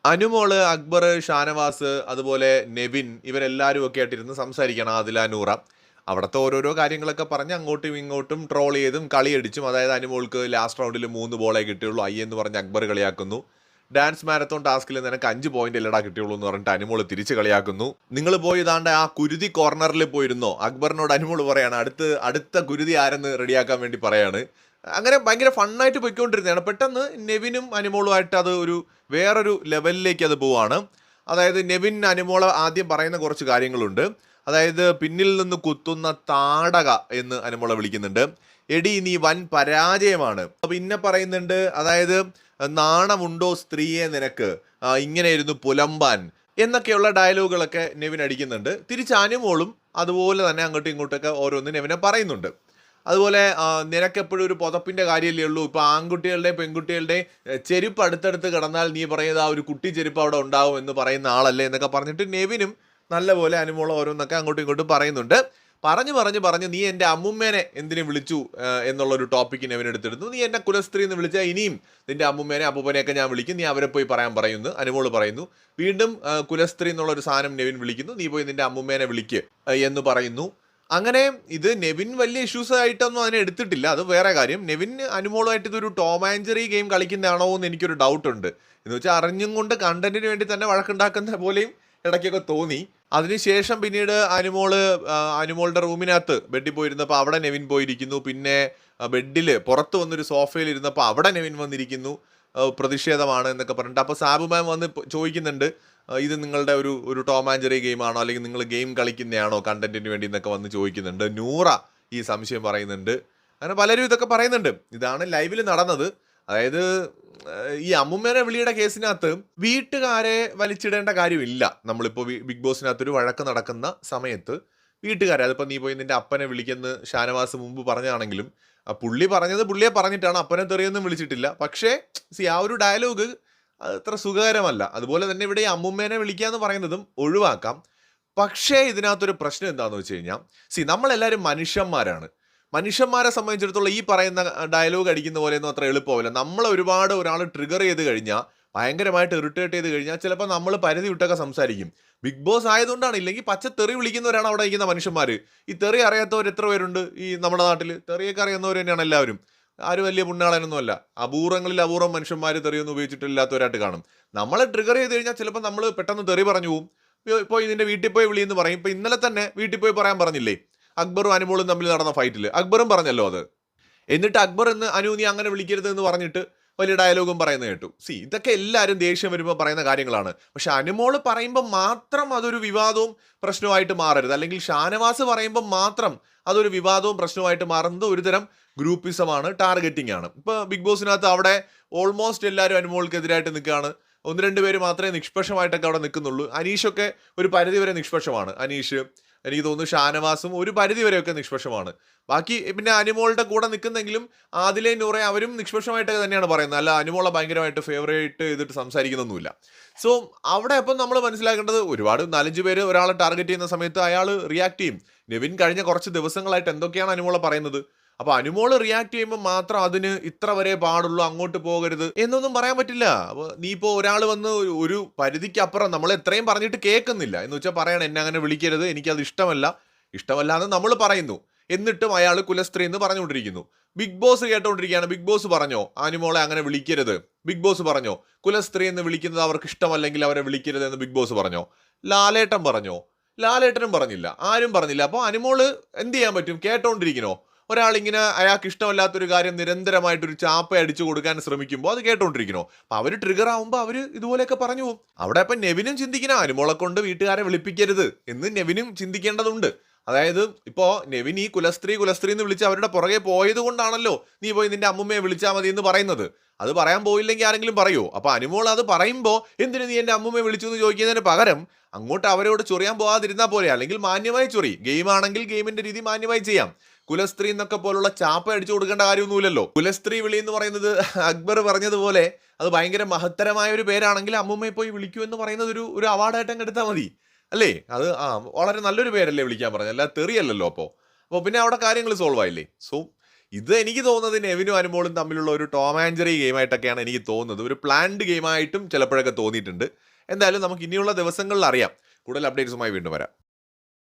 അനുമോള്, അക്ബർ, ഷാനവാസ്, അതുപോലെ നെവിൻ ഇവരെല്ലാവരും ഒക്കെ ആയിട്ടിരുന്ന് സംസാരിക്കണം. ആദില, നൂറ അവിടുത്തെ ഓരോരോ കാര്യങ്ങളൊക്കെ പറഞ്ഞ് അങ്ങോട്ടും ഇങ്ങോട്ടും ട്രോൾ ചെയ്തും കളിയടിച്ചും. അതായത് അനുമോൾക്ക് ലാസ്റ്റ് റൗണ്ടിൽ 3 ബോളേ കിട്ടിയുള്ളൂ, എന്ന് പറഞ്ഞ് അക്ബർ കളിയാക്കുന്നു. ഡാൻസ് മാരത്തോൺ ടാസ്കിൽ നിനക്ക് 5 പോയിന്റ് അല്ലടാ കിട്ടിയുള്ളൂ എന്ന് പറഞ്ഞിട്ട് അനുമോൾ തിരിച്ച് കളിയാക്കുന്നു. നിങ്ങൾ പോയി ഇതാണ്ട് ആ കുരുതി കോർണറിൽ പോയിരുന്നോ, അക്ബറിനോട് അനുമോൾ പറയാണ്. അടുത്ത കുരുതി ആരെന്ന് റെഡിയാക്കാൻ വേണ്ടി പറയാണ്. അങ്ങനെ ഭയങ്കര ഫണ്ണായിട്ട് പോയിക്കൊണ്ടിരുന്നതാണ്. പെട്ടെന്ന് നെവിനും അനുമോളുമായിട്ട് അത് വേറൊരു ലെവലിലേക്ക് അത് പോവാണ്. അതായത് നെവിൻ അനുമോളെ ആദ്യം പറയുന്ന കുറച്ച് കാര്യങ്ങളുണ്ട്. അതായത് പിന്നിൽ നിന്ന് കുത്തുന്ന താടക എന്ന് അനുമോളെ വിളിക്കുന്നുണ്ട്. എടി നീ വൻ പരാജയമാണ്. പിന്നെ പറയുന്നുണ്ട്, അതായത് നാണമുണ്ടോ സ്ത്രീയെ നിനക്ക്, ഇങ്ങനെയായിരുന്നു പുലമ്പാൻ എന്നൊക്കെയുള്ള ഡയലോഗുകളൊക്കെ നെവിൻ അടിക്കുന്നുണ്ട്. തിരിച്ച് അനുമോളും അതുപോലെ തന്നെ അങ്ങോട്ടും ഇങ്ങോട്ടൊക്കെ ഓരോന്ന് നെവിനെ പറയുന്നുണ്ട്. അതുപോലെ നിനക്കെപ്പോഴും ഒരു പുതപ്പിൻ്റെ കാര്യമല്ലേ ഉള്ളൂ, ഇപ്പോൾ ആൺകുട്ടികളുടെയും പെൺകുട്ടികളുടെയും ചെരുപ്പ് അടുത്തടുത്ത് കിടന്നാൽ നീ പറയുന്നത് ആ ഒരു കുട്ടി ചെരുപ്പ് അവിടെ ഉണ്ടാവും എന്ന് പറയുന്ന ആളല്ലേ എന്നൊക്കെ പറഞ്ഞിട്ട് നെവിനും നല്ലപോലെ അനുമോളം ഓരോന്നൊക്കെ അങ്ങോട്ടും ഇങ്ങോട്ടും പറയുന്നുണ്ട്. പറഞ്ഞ് നീ എൻ്റെ അമ്മുമ്മേനെ എന്തിനു വിളിച്ചു എന്നുള്ളൊരു ടോപ്പിക്ക് നെവിൻ എടുത്തിരുന്നു. നീ എൻ്റെ കുലസ്ത്രീ എന്ന് വിളിച്ചാൽ ഇനിയും നിൻ്റെ അമ്മുമ്മേനെ അപ്പൂപ്പനെയൊക്കെ ഞാൻ വിളിക്കും, നീ അവരെ പോയി പറയാൻ പറയുന്നു അനുമോള് പറയുന്നു. വീണ്ടും കുലസ്ത്രീ എന്നുള്ളൊരു സാധനം നെവിൻ വിളിക്കുന്നു, നീ പോയി നിൻ്റെ അമ്മുമ്മേനെ വിളിക്ക് എന്ന് പറയുന്നു. അങ്ങനെ ഇത് നെവിൻ വലിയ ഇഷ്യൂസ് ആയിട്ടൊന്നും അതിനെ എടുത്തിട്ടില്ല, അത് വേറെ കാര്യം. നെവിൻ അനുമോളുമായിട്ട് ഇതൊരു ടോം ആൻഡ് ജെറി ഗെയിം കളിക്കുന്നതാണോ എന്ന് എനിക്കൊരു ഡൗട്ട് ഉണ്ട്. എന്ന് വെച്ചാൽ അറിഞ്ഞും കൊണ്ട് കണ്ടന്റിന് വേണ്ടി തന്നെ വഴക്കുണ്ടാക്കുന്ന പോലെയും ഇടയ്ക്കൊക്കെ തോന്നി. അതിനുശേഷം പിന്നീട് അനുമോളുടെ റൂമിനകത്ത് ബെഡിൽ പോയിരുന്നപ്പോൾ അവിടെ നെവിൻ പോയിരിക്കുന്നു. പിന്നെ ബെഡിൽ പുറത്ത് വന്നൊരു സോഫയിൽ ഇരുന്നപ്പോൾ അവിടെ നെവിൻ വന്നിരിക്കുന്നു. പ്രതിഷേധമാണ് എന്നൊക്കെ പറഞ്ഞിട്ട്. അപ്പോൾ സാബു മാം വന്ന് ചോദിക്കുന്നുണ്ട്, ഇത് നിങ്ങളുടെ ഒരു ടോം ആൻഡ് ജെറി ഗെയിമാണോ, അല്ലെങ്കിൽ നിങ്ങൾ ഗെയിം കളിക്കുന്നതാണോ കണ്ടന്റിന് വേണ്ടി എന്നൊക്കെ വന്ന് ചോദിക്കുന്നുണ്ട്. നൂറ ഈ സംശയം പറയുന്നുണ്ട്. അങ്ങനെ പലരും ഇതൊക്കെ പറയുന്നുണ്ട്. ഇതാണ് ലൈവിൽ നടന്നത്. അതായത് ഈ അമ്മുമ്മേനെ വിളിയുടെ കേസിനകത്ത് വീട്ടുകാരെ വലിച്ചിടേണ്ട കാര്യമില്ല. നമ്മളിപ്പോൾ ബിഗ് ബോസിനകത്തൊരു വഴക്ക് നടക്കുന്ന സമയത്ത് വീട്ടുകാരെ, അതിപ്പോൾ നീ പോയി നിന്റെ അപ്പനെ വിളിക്കുന്ന ഷാനവാസ് മുമ്പ് പറഞ്ഞാണെങ്കിലും പുള്ളി പറഞ്ഞത് പുള്ളിയെ പറഞ്ഞിട്ടാണ്, അപ്പനെ തെറിയൊന്നും വിളിച്ചിട്ടില്ല. പക്ഷേ ആ ഒരു ഡയലോഗ് അത്ര സുഖകരമല്ല. അതുപോലെ തന്നെ ഇവിടെ ഈ അമ്മുമ്മേനെ വിളിക്കുക എന്ന് പറയുന്നതും ഒഴിവാക്കാം. പക്ഷേ ഇതിനകത്തൊരു പ്രശ്നം എന്താണെന്ന് വെച്ച് കഴിഞ്ഞാൽ, നമ്മളെല്ലാവരും മനുഷ്യന്മാരാണ്. മനുഷ്യന്മാരെ സംബന്ധിച്ചിടത്തോളം ഈ പറയുന്ന ഡയലോഗ് അടിക്കുന്ന പോലെയൊന്നും അത്ര എളുപ്പമല്ല. ഒരുപാട് ഒരാൾ ട്രിഗർ ചെയ്ത് കഴിഞ്ഞാൽ, ഭയങ്കരമായിട്ട് ഇറിറ്റേറ്റ് ചെയ്ത് കഴിഞ്ഞാൽ ചിലപ്പോൾ നമ്മൾ പരിധി വിട്ടൊക്കെ സംസാരിക്കും. ബിഗ് ബോസ് ആയതുകൊണ്ടാണ്. ഇല്ലെങ്കിൽ പച്ച തെറി വിളിക്കുന്നവരാണ് അവിടെ ഇരിക്കുന്ന മനുഷ്യന്മാർ. ഈ തെറി അറിയാത്തവർ എത്ര പേരുണ്ട് ഈ നമ്മുടെ നാട്ടിൽ? തെറിയൊക്കെ അറിയുന്നവർ തന്നെയാണ് എല്ലാവരും. ആരും വലിയ പുണ്യാളനൊന്നുമല്ല. അപൂർവങ്ങളിൽ അപൂർവം മനുഷ്യന്മാർ തെറിയൊന്നും ഉപയോഗിച്ചിട്ടില്ലാത്തവരായിട്ട് കാണും. നമ്മളെ ട്രിഗർ ചെയ്ത് കഴിഞ്ഞാൽ ചിലപ്പോൾ നമ്മൾ പെട്ടെന്ന് തെറി പറഞ്ഞു പോകും. ഇപ്പോൾ ഇതിൻ്റെ വീട്ടിൽ പോയി വിളിയെന്ന് പറയും. ഇപ്പോൾ ഇന്നലെ തന്നെ വീട്ടിൽ പോയി പറയാൻ പറഞ്ഞില്ലേ, അക്ബറും അനുമോളും തമ്മിൽ നടന്ന ഫൈറ്റിൽ അക്ബറും പറഞ്ഞല്ലോ അത്. എന്നിട്ട് അക്ബർ എന്ന് അനു നീ അങ്ങനെ വിളിക്കരുത് എന്ന് പറഞ്ഞിട്ട് വലിയ ഡയലോഗും പറയുന്നത് കേട്ടു. ഇതൊക്കെ എല്ലാവരും ദേഷ്യം വരുമ്പോൾ പറയുന്ന കാര്യങ്ങളാണ്. പക്ഷെ അനുമോള് പറയുമ്പോൾ മാത്രം അതൊരു വിവാദവും പ്രശ്നമായിട്ട് മാറരുത്. അല്ലെങ്കിൽ ഷാനവാസ് പറയുമ്പോൾ മാത്രം അതൊരു വിവാദവും പ്രശ്നമായിട്ട് മാറുന്നത് ഒരുതരം ഗ്രൂപ്പിസമാണ്, ടാർഗറ്റിംഗ് ആണ്. ഇപ്പോൾ ബിഗ് ബോസിനകത്ത് അവിടെ ഓൾമോസ്റ്റ് എല്ലാവരും അനുമോൾക്കെതിരായിട്ട് നിൽക്കുകയാണ്. 1-2 പേര് മാത്രമേ നിഷ്പക്ഷമായിട്ടൊക്കെ അവിടെ നിൽക്കുന്നുള്ളൂ. അനീഷൊക്കെ ഒരു പരിധി വരെ നിഷ്പക്ഷമാണ്. അനീഷ്, എനിക്ക് തോന്നുന്നു ഷാനവാസും ഒരു പരിധി വരെയൊക്കെ നിഷ്പക്ഷമാണ്. ബാക്കി പിന്നെ അനുമോളുടെ കൂടെ നിൽക്കുന്നെങ്കിലും ആദിലെ നൂറ അവരും നിഷ്പക്ഷമായിട്ടൊക്കെ തന്നെയാണ് പറയുന്നത്. അല്ല അനുമോളെ ഭയങ്കരമായിട്ട് ഫേവറേറ്റ് ചെയ്തിട്ട് സംസാരിക്കുന്നൊന്നുമില്ല. സോ അവിടെ അപ്പം നമ്മൾ മനസ്സിലാക്കേണ്ടത്, ഒരുപാട് 4-5 പേര് ഒരാളെ ടാർഗറ്റ് ചെയ്യുന്ന സമയത്ത് അയാൾ റിയാക്ട് ചെയ്യും. നെവിൻ കഴിഞ്ഞ കുറച്ച് ദിവസങ്ങളായിട്ട് എന്തൊക്കെയാണ് അനുമോളെ പറയുന്നത്. അപ്പോൾ അനുമോള് റിയാക്ട് ചെയ്യുമ്പോൾ മാത്രം അതിന് ഇത്ര വരെ പാടുള്ളൂ, അങ്ങോട്ട് പോകരുത് എന്നൊന്നും പറയാൻ പറ്റില്ല. അപ്പോൾ നീ ഇപ്പോൾ ഒരാൾ വന്ന് ഒരു പരിധിക്കപ്പുറം നമ്മൾ എത്രയും പറഞ്ഞിട്ട് കേൾക്കുന്നില്ല എന്ന് വെച്ചാൽ പറയണം, എന്നെ അങ്ങനെ വിളിക്കരുത്, എനിക്കത് ഇഷ്ടമല്ല എന്ന് നമ്മൾ പറയുന്നു. എന്നിട്ടും അയാൾ കുലസ്ത്രീ എന്ന് പറഞ്ഞുകൊണ്ടിരിക്കുന്നു. ബിഗ് ബോസ് കേട്ടോണ്ടിരിക്കുകയാണ്. ബിഗ് ബോസ് പറഞ്ഞോ അനുമോളെ അങ്ങനെ വിളിക്കരുത്? ബിഗ് ബോസ് പറഞ്ഞോ കുലസ്ത്രീ എന്ന് വിളിക്കുന്നത് അവർക്ക് ഇഷ്ടമല്ലെങ്കിൽ അവരെ വിളിക്കരുത് എന്ന് ബിഗ് ബോസ് പറഞ്ഞോ? ലാലേട്ടൻ പറഞ്ഞോ? ലാലേട്ടനും പറഞ്ഞില്ല, ആരും പറഞ്ഞില്ല. അപ്പോൾ അനുമോള് എന്ത് ചെയ്യാൻ പറ്റും? കേട്ടോണ്ടിരിക്കണോ? ഒരാളിങ്ങനെ അയാൾക്ക് ഇഷ്ടമല്ലാത്തൊരു കാര്യം നിരന്തരമായിട്ടൊരു ചാപ്പ അടിച്ചു കൊടുക്കാൻ ശ്രമിക്കുമ്പോൾ അത് കേട്ടോണ്ടിരിക്കണോ? അപ്പം അവർ ട്രിഗർ ആവുമ്പോൾ അവർ ഇതുപോലെയൊക്കെ പറഞ്ഞു പോകും. അവിടെ അപ്പം നെവിനും ചിന്തിക്കണം, അനുമോളെ കൊണ്ട് വീട്ടുകാരെ വിളിപ്പിക്കരുത് എന്ന് നെവിനും ചിന്തിക്കേണ്ടതുണ്ട്. അതായത് ഇപ്പോൾ നെവിൻ ഈ കുലസ്ത്രീ എന്ന് വിളിച്ച് അവരുടെ പുറകെ പോയത് കൊണ്ടാണല്ലോ നീ പോയി നിന്റെ അമ്മുമ്മയെ വിളിച്ചാൽ മതി എന്ന് പറയുന്നത്. അത് പറയാൻ പോയില്ലെങ്കിൽ ആരെങ്കിലും പറയോ? അപ്പോൾ അനുമോൾ അത് പറയുമ്പോൾ എന്തിനു നീ എൻ്റെ അമ്മുമ്മയെ വിളിച്ചു എന്ന് ചോദിക്കുന്നതിന് പകരം അങ്ങോട്ട് അവരോട് ചൊറിയാൻ പോകാതിരുന്നാൽ പോരെ. അല്ലെങ്കിൽ മാന്യമായി ചൊറി. ഗെയിമാണെങ്കിൽ ഗെയിമിന്റെ രീതി മാന്യമായി ചെയ്യാം. കുലസ്ത്രീ എന്നൊക്കെ പോലുള്ള ചാപ്പ അടിച്ചു കൊടുക്കേണ്ട കാര്യമൊന്നുമില്ലല്ലോ. കുലസ്ത്രീ വിളി എന്ന് പറയുന്നത് അക്ബർ പറഞ്ഞതുപോലെ അത് ഭയങ്കര മഹത്തരമായ ഒരു പേരാണെങ്കിൽ അമ്മുമ്മയെ പോയി വിളിക്കൂ എന്ന് പറയുന്നത് ഒരു അവാർഡായിട്ട് എടുത്താൽ മതി അല്ലേ? അത് വളരെ നല്ലൊരു പേരല്ലേ വിളിക്കാൻ പറഞ്ഞത്, അല്ല തെറിയല്ലല്ലോ. അപ്പോൾ പിന്നെ അവിടെ കാര്യങ്ങൾ സോൾവ് ആയില്ലേ? സോ ഇത് എനിക്ക് തോന്നുന്നത് നെവിനും അനുമോളും തമ്മിലുള്ള ഒരു ടോം ആൻഡ് ജെറി ഗെയിമായിട്ടൊക്കെയാണ് എനിക്ക് തോന്നുന്നത്. ഒരു പ്ലാൻഡ് ഗെയിമായിട്ടും ചിലപ്പോഴൊക്കെ തോന്നിയിട്ടുണ്ട്. എന്തായാലും നമുക്ക് ഇനിയുള്ള ദിവസങ്ങളിൽ അറിയാം. കൂടുതൽ അപ്ഡേറ്റ്സുമായി വീണ്ടും വരാം.